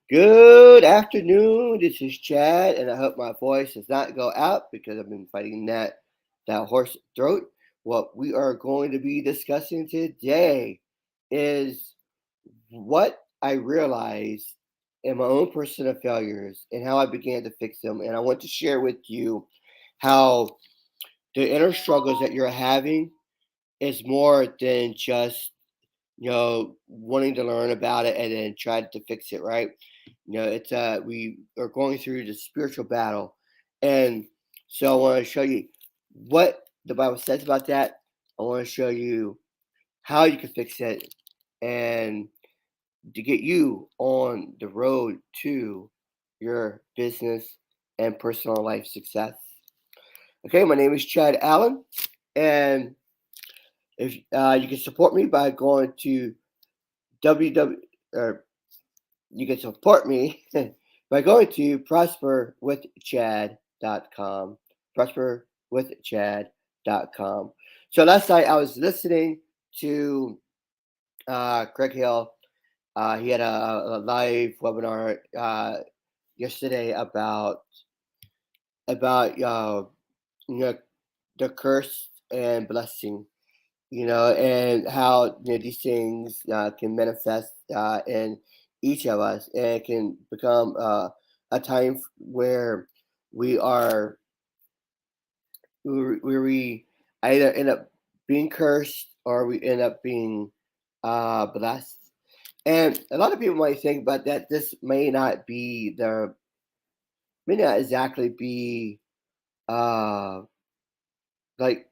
Good afternoon. This is Chad, and I hope my voice does not go out because I've been fighting that hoarse throat. What we are going to be discussing today is what I realized in my own personal failures and how I began to fix them. And I want to share with you how the inner struggles that you're having is more than just wanting to learn about it and then try to fix it, right? It's we are going through the spiritual battle, and so I want to show you what the Bible says about that. I want to show you how you can fix it, and to get you on the road to your business and personal life success. Okay, my name is Chad Allen, and if you can support me by going to www or you can support me by going to prosperwithchad.com. Prosperwithchad.com. So last night I was listening to Craig Hill. He had a live webinar yesterday about you know the curse and blessing, and how these things can manifest in each of us, and it can become a time where we are where we either end up being cursed or we end up being blessed. And a lot of people might think about that. This may not exactly be uh, like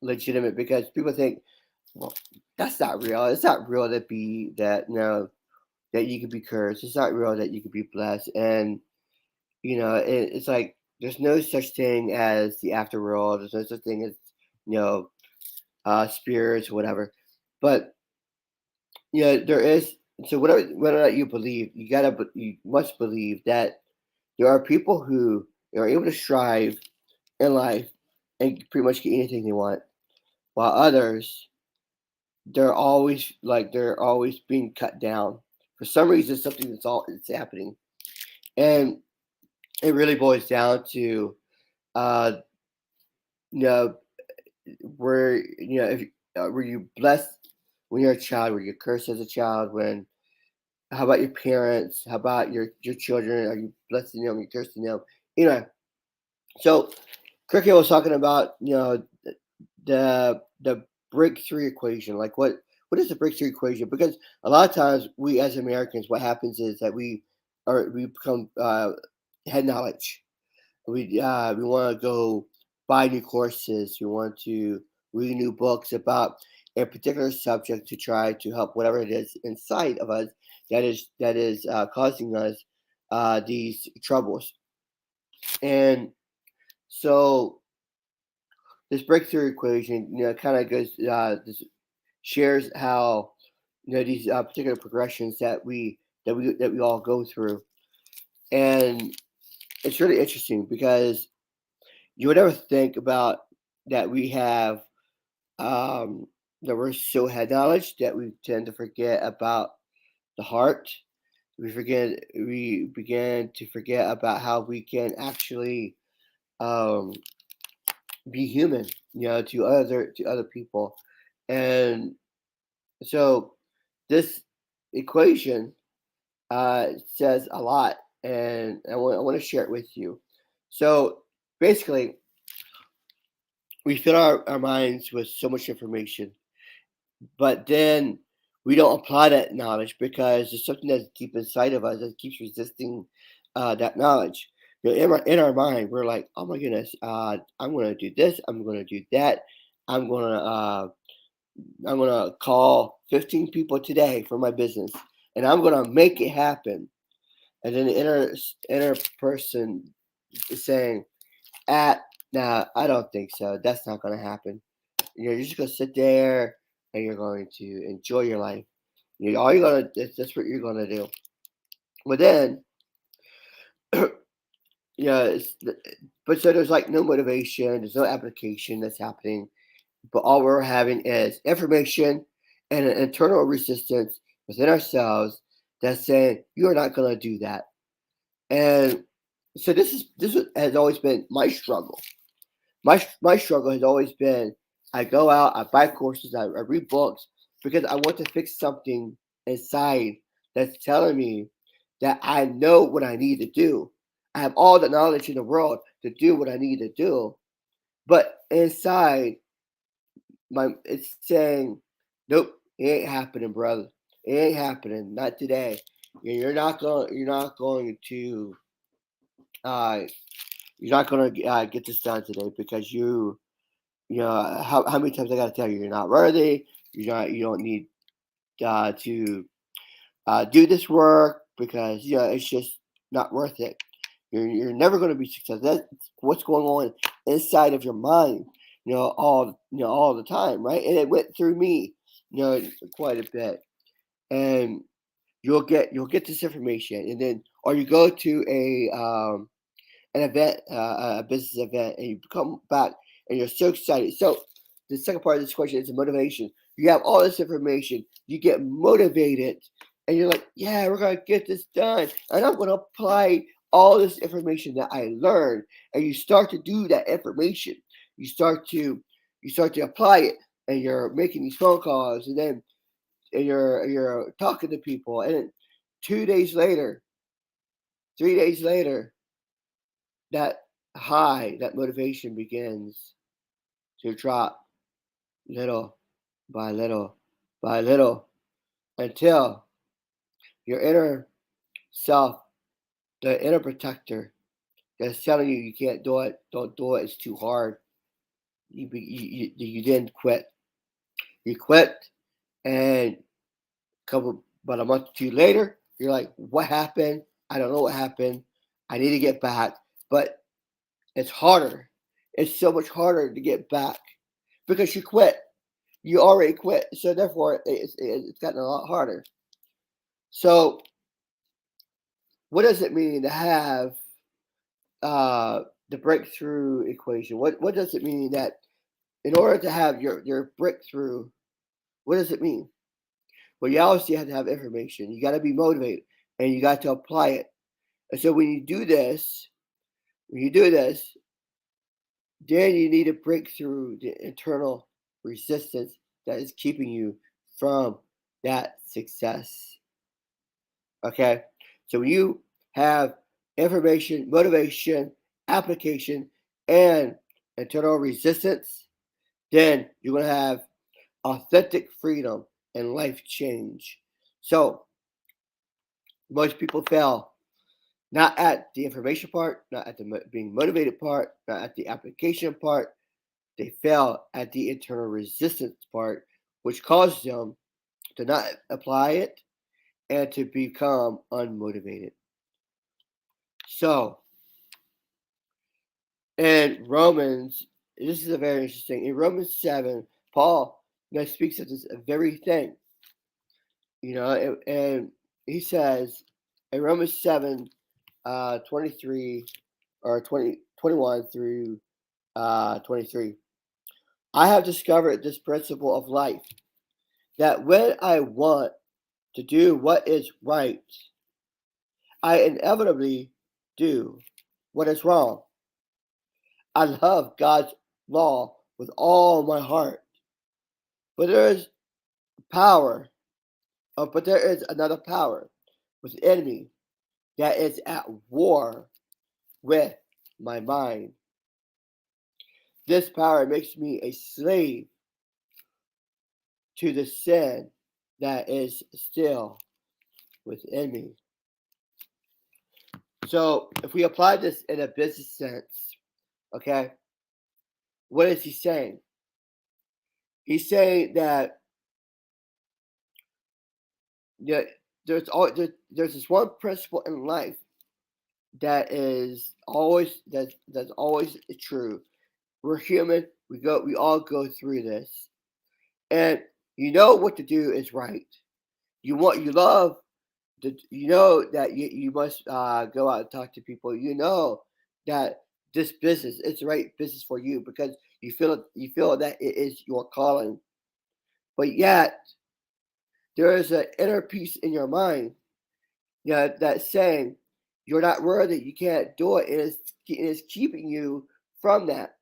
legitimate because people think, well, that's not real. It's not real to be that that you could be cursed. It's not real that you could be blessed. And it's like there's no such thing as the afterworld. There's no such thing as you know spirits or whatever. But there is. So whether or not you believe, you must believe that there are people who are able to strive in life and pretty much get anything they want, while others they're always being cut down for some reason. Something it's happening, and it really boils down to uh you know where if were you blessed when you're a child, were you cursed as a child? When How about your parents? How about your children? Are you blessing them? Are you cursing them? you know so Cricket was talking about the breakthrough equation. Like what is the breakthrough equation? Because a lot of times we as Americans, what happens is that we become head knowledge. We want to go buy new courses. We want to read new books about a particular subject to try to help whatever it is inside of us that is causing us these troubles. And so this breakthrough equation, kind of goes this shares how these particular progressions that we all go through, and it's really interesting because you would never think about that we have that we're so head knowledge that we tend to forget about the heart. We begin to forget about how we can actually um, be human, to other people, and so this equation says a lot, and I want to share it with you. So basically, we fill our minds with so much information, but then we don't apply that knowledge because there's something that's deep inside of us that keeps resisting that knowledge. In our mind, we're like, oh my goodness, I'm going to do this, I'm going to do that, I'm going to uh, I'm going to call 15 people today for my business, and I'm going to make it happen. And then the inner person is saying, "Ah, nah, I don't think so. That's not going to happen. You're just going to sit there and you're going to enjoy your life. All you're going to that's what you're going to do." But then, it's, but so there's like no motivation, there's no application that's happening. But all we're having is information and an internal resistance within ourselves that's saying you're not going to do that. And so has always been my struggle. My struggle has always been I go out, I buy courses, I read books because I want to fix something inside that's telling me that I know what I need to do. I have all the knowledge in the world to do what I need to do. But inside, it's saying, nope, it ain't happening, brother. It ain't happening. Not today. You're not going to uh, get this done today because how many times I got to tell you you're not worthy. You don't need to do this work because it's just not worth it. You're never going to be successful. That's what's going on inside of your mind. All the time, right? And it went through me, quite a bit. And you'll get this information, and then or you go to an event, a business event, and you come back and you're so excited. So the second part of this question is the motivation. You have all this information, you get motivated, and you're like, yeah, we're gonna get this done, and I'm gonna apply all this information that I learned, and you start to do that information. You start to apply it, and you're making these phone calls, and then you're talking to people, and then 2 days later, 3 days later, that that motivation begins to drop little by little by little until your inner self, the inner protector that's telling you can't do it, don't do it, it's too hard. You then quit. You quit, and about a month or two later, you're like, what happened? I don't know what happened. I need to get back. But it's harder. It's so much harder to get back because you quit. You already quit. So therefore, it's gotten a lot harder. So what does it mean to have the breakthrough equation? What does it mean that in order to have your breakthrough, what does it mean? Well, you obviously have to have information. You got to be motivated, and you got to apply it. And so when you do this, then you need to break through the internal resistance that is keeping you from that success. Okay? So when you have information, motivation, application, and internal resistance, then you're going to have authentic freedom and life change. So most people fail not at the information part, not at the being motivated part, not at the application part. They fail at the internal resistance part, which causes them to not apply it and to become unmotivated. So, in Romans, this is a very interesting. In Romans 7, Paul speaks of this very thing. And he says in Romans 7, 23 or 21 through 23, I have discovered this principle of life, that when I want to do what is right, I inevitably do what is wrong. I love God's law with all my heart, but there is power, but there is another power within me that is at war with my mind. This power makes me a slave to the sin that is still within me. So if we apply this in a business sense, okay, what is he saying? He's saying that there's this one principle in life that is always that's always true. We're human. We all go through this, and you know what to do is right. You love. You know that you must go out and talk to people. You know that this business is the right business for you because you feel that it is your calling. But yet there is an inner peace in your mind that saying, "You're not worthy. You can't do it," is keeping you from that.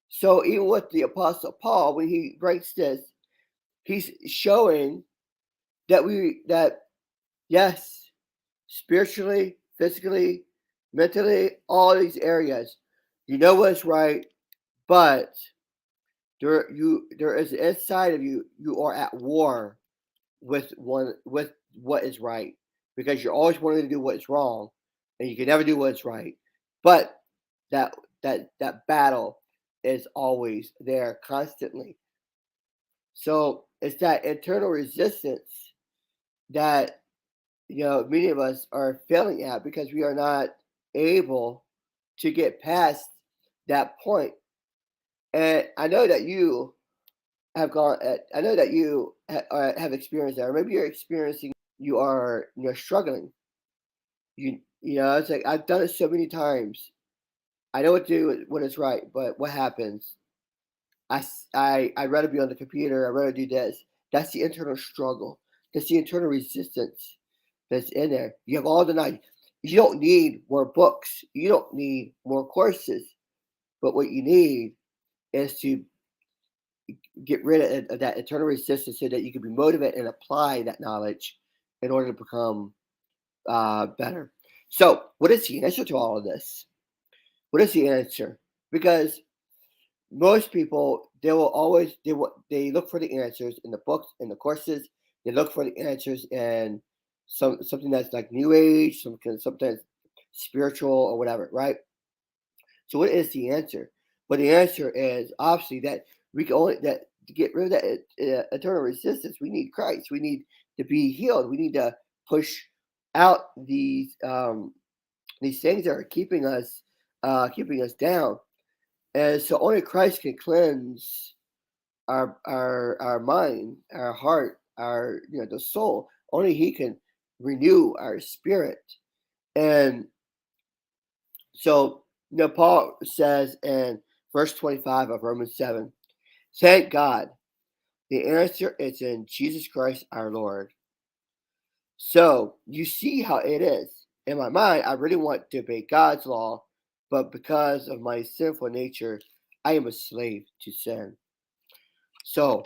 So even with the Apostle Paul, when he writes this, he's showing that yes, spiritually, physically, mentally, all these areas, you know what's right, but there is inside of you, you are at war with what is right, because you're always wanting to do what's wrong, and you can never do what's right. But that battle is always there constantly. So it's that internal resistance that many of us are failing at, because we are not able to get past that point. And I know that you have gone. I know that you have experienced that, or maybe you're experiencing. You are struggling. It's like I've done it so many times. I know what to do when it's right, but what happens? I'd rather be on the computer. I'd rather do this. That's the internal struggle. That's the internal resistance that's in there. You have all the night. You don't need more books. You don't need more courses. But what you need is to get rid of that internal resistance, so that you can be motivated and apply that knowledge in order to become better. So, what is the answer to all of this? What is the answer? Because most people, they look for the answers in the books, in the courses. They look for the answers in something that's like new age, something spiritual or whatever, right? So what is the answer? Well, the answer is obviously that we can only that to get rid of that eternal resistance. We need Christ. We need to be healed. We need to push out these things that are keeping us down. And so only Christ can cleanse our mind, our heart, our the soul. Only He can renew our spirit. And so Paul says in verse 25 of Romans 7, thank God. The answer is in Jesus Christ our Lord. So you see how it is. In my mind, I really want to obey God's law, but because of my sinful nature, I am a slave to sin. So,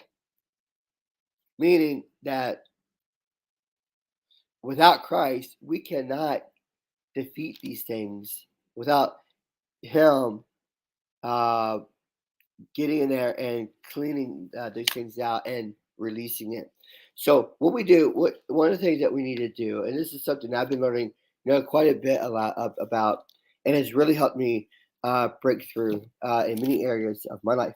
meaning that without Christ, we cannot defeat these things without Him uh, getting in there and cleaning these things out and releasing it. So, what we do, one of the things that we need to do, and this is something I've been learning, quite a bit about, and has really helped me break through in many areas of my life.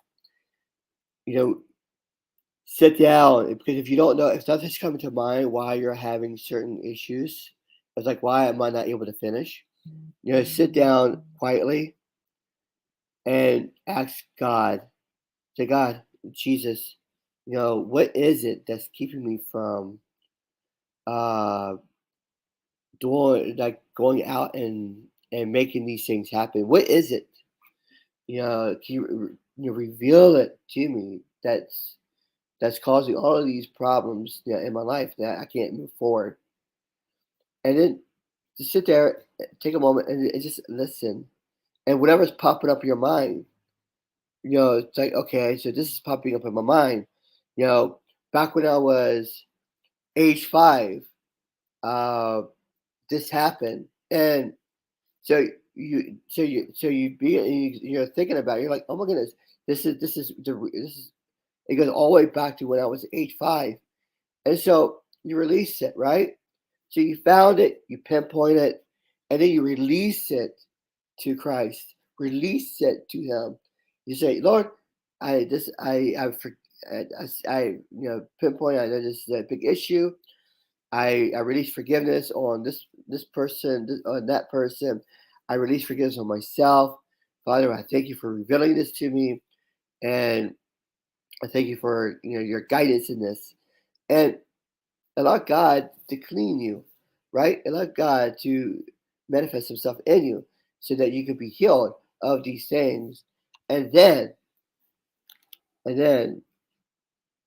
Sit down, because if you don't know, if nothing's coming to mind why you're having certain issues, it's like, why am I not able to finish? Sit down quietly and ask God, say, God, Jesus, what is it that's keeping me from uh doing, like, going out and making these things happen? What is it? Can you reveal it to me that's causing all of these problems in my life that I can't move forward? And then just sit there, take a moment, and just listen. And whatever's popping up in your mind, it's like, okay, so this is popping up in my mind. You know, Back when I was age 5, uh, this happened, and so you're thinking about it. You're like, oh my goodness, this is. It goes all the way back to when I was age 5, and so you release it, right? So you found it, you pinpoint it, and then you release it to Christ. Release it to Him. You say, Lord, pinpoint. I know this is a big issue. I release forgiveness on this person, on that person. I release forgiveness on myself. Father, I thank you for revealing this to me, and I thank you for your guidance in this. And allow God to clean you, right? Allow God to manifest Himself in you, so that you can be healed of these things, and then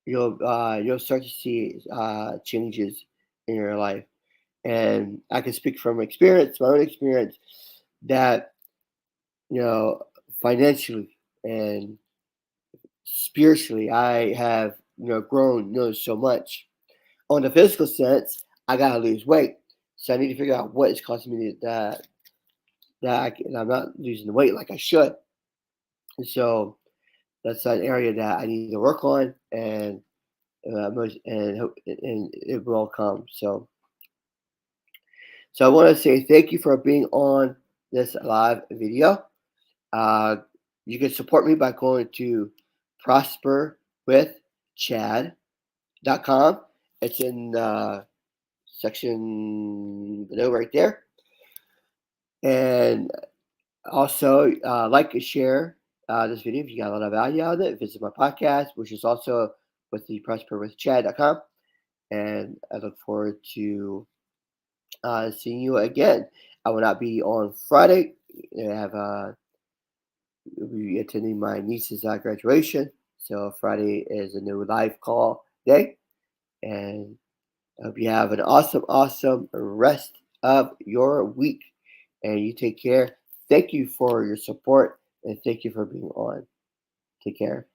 you'll start to see changes in your life. And I can speak from experience, my own experience, that, you know, financially and spiritually, I have, grown, so much. On the physical sense, I gotta lose weight. So I need to figure out what is causing me that I'm not losing the weight like I should. And so that's an area that I need to work on, and and it will come. So I want to say thank you for being on this live video. Uh, you can support me by going to prosperwithchad.com. It's in section below right there. And also, like and share this video if you got a lot of value out of it. Visit my podcast, which is also with the prosperwithchad.com. And I look forward to seeing you again. I will not be on Friday. I have will be attending my niece's graduation. So Friday is a new live call day. And I hope you have an awesome, awesome rest of your week. And you take care. Thank you for your support and thank you for being on. Take care.